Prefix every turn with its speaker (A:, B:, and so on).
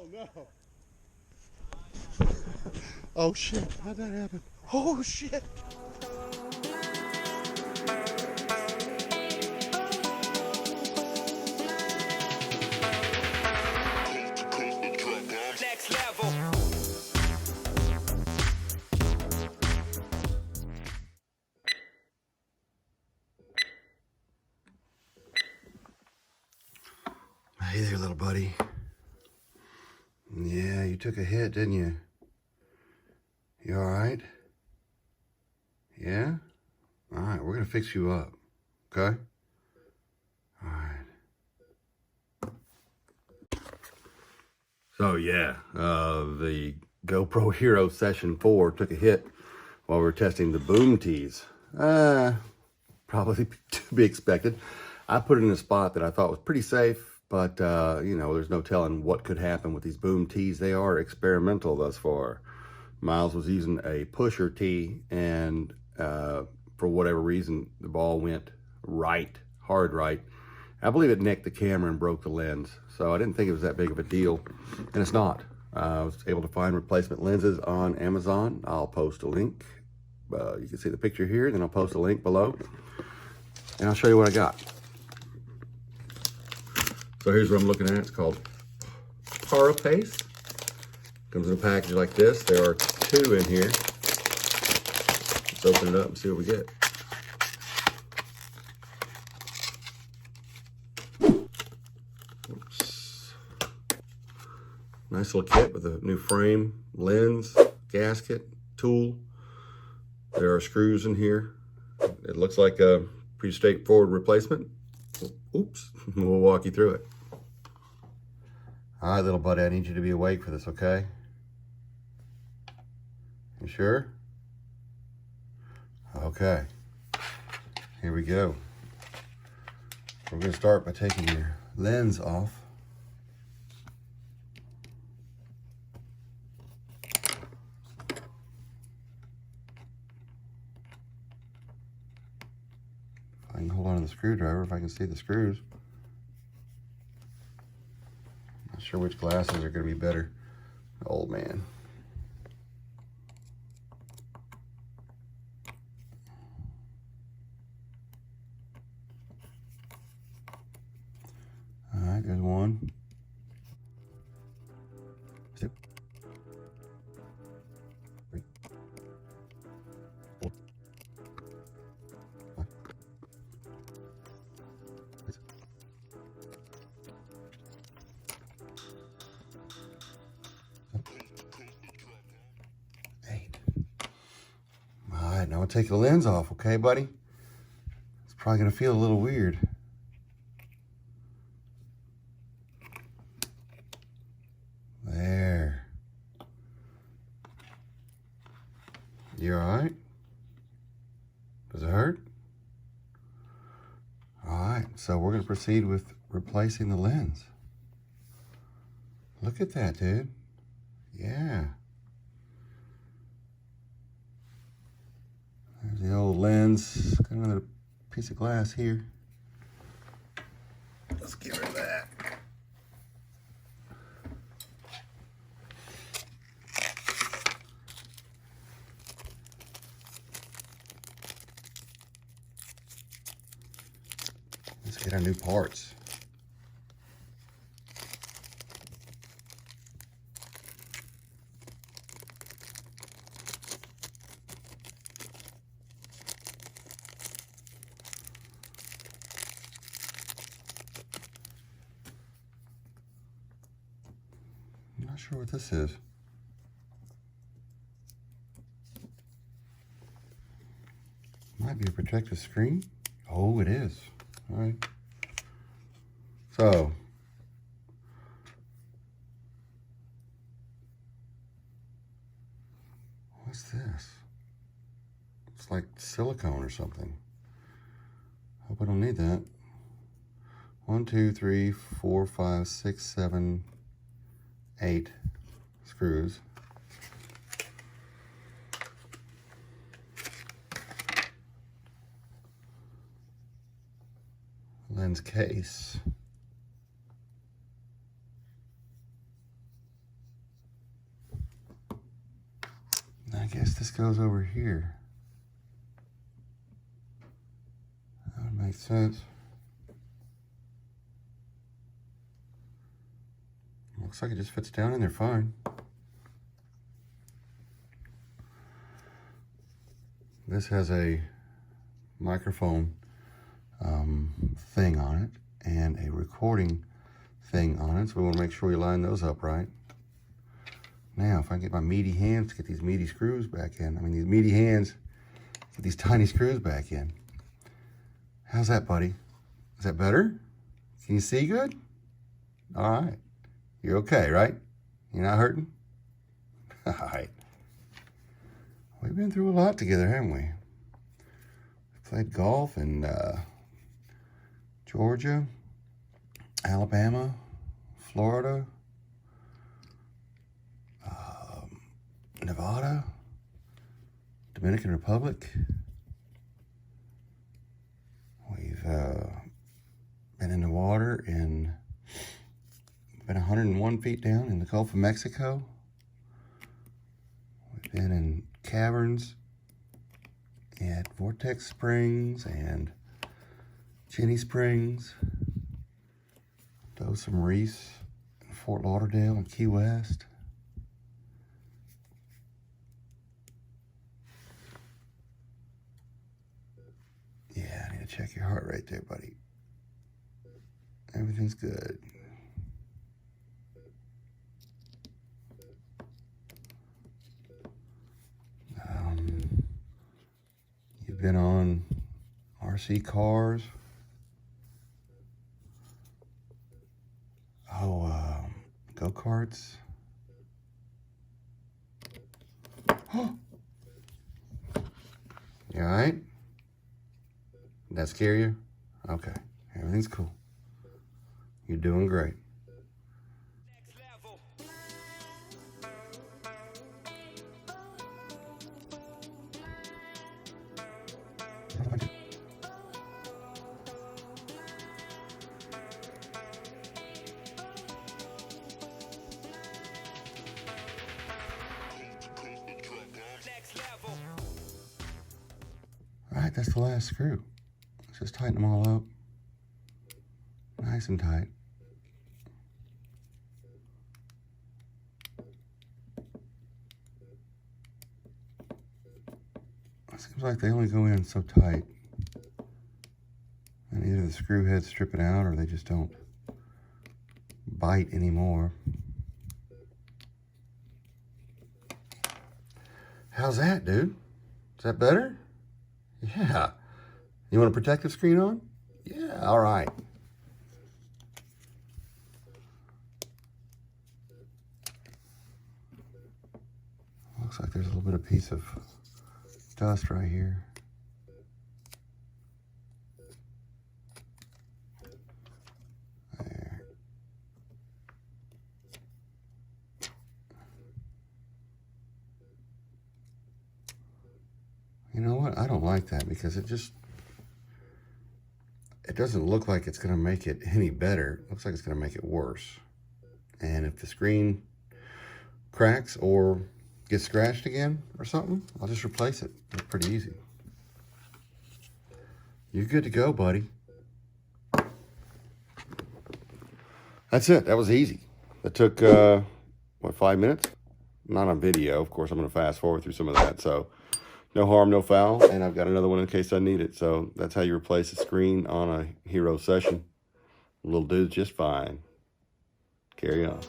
A: Oh no. Oh shit, how'd that happen? Oh shit.
B: Next level.
A: Hey there, little buddy. Yeah, you took a hit, didn't you? You all right? Yeah? All right, we're gonna fix you up, okay? All right. So yeah, the GoPro Hero Session 4 took a hit while we were testing the boom tees. Probably to be expected. I put it in a spot that I thought was pretty safe, but you know, there's no telling what could happen with these boom tees. They are experimental thus far. Miles was using a pusher tee, and for whatever reason, the ball went right, hard right. I believe it nicked the camera and broke the lens, so I didn't think it was that big of a deal, and it's not. I was able to find replacement lenses on Amazon. I'll post a link. You can see the picture here, then I'll post a link below, and I'll show you what I got. So here's what I'm looking at. It's called Parapace. Comes in a package like this. There are 2 in here. Let's open it up and see what we get. Oops. Nice little kit with a new frame, lens, gasket, tool. There are screws in here. It looks like a pretty straightforward replacement. Oops, we'll walk you through it. All right, little buddy, I need you to be awake for this, okay? You sure? Okay, here we go. We're gonna start by taking your lens off. I can hold on to the screwdriver if I can see the screws. Not sure which glasses are going to be better. Old man. All right, there's 1. 2. 3. 4. 5. 6. 8. All right, now we'll take the lens off, okay, buddy? It's probably gonna feel a little weird. There. You all right? Does it hurt? All right, so we're gonna proceed with replacing the lens. Look at that, dude. Yeah. There's the old lens. Got another piece of glass here. Let's get rid of that. Let's get our new parts. I'm not sure what this is. Might be a protective screen. Oh, it is. All right. So, what's this? It's like silicone or something. Hope I don't need that. 1, 2, 3, 4, 5, 6, 7, 8 screws. Lens case. guess this goes over here. That would make sense. Looks like it just fits down in there fine. This has a microphone thing on it and a recording thing on it, so we want to make sure we line those up right. Now, if I can get my meaty hands to get these meaty screws back in, these meaty hands get these tiny screws back in. How's that, buddy? Is that better? Can you see good? All right. You're okay, right? You're not hurting? All right. We've been through a lot together, haven't we? We've played golf in Georgia, Alabama, Florida, Nevada, Dominican Republic. We've been in the water in, been 101 feet down in the Gulf of Mexico. We've been in caverns at Vortex Springs and Jenny Springs, Dosum Reese, Fort Lauderdale and Key West. Yeah, I need to check your heart rate there, buddy. Everything's good. You've been on RC cars. Go-karts. You all right? Did that scare you? Okay, everything's cool. You're doing great. All right, that's the last screw. Let's just tighten them all up. Nice and tight. It seems like they only go in so tight. And either the screw heads strip it out or they just don't bite anymore. How's that, dude? Is that better? Yeah. You want a protective screen on? Yeah, all right. Looks like there's a little bit of piece of dust right here. There. You know what? I don't like that because it doesn't look like it's going to make it any better. It looks like it's going to make it worse. And if the screen cracks or gets scratched again or something, I'll just replace it. It's pretty easy. You're good to go, buddy. That's it. That was easy. That took, 5 minutes? Not on video. Of course, I'm going to fast forward through some of that. So no harm, no foul. And I've got another one in case I need it. So that's how you replace a screen on a Hero Session. Little dude's just fine. Carry on.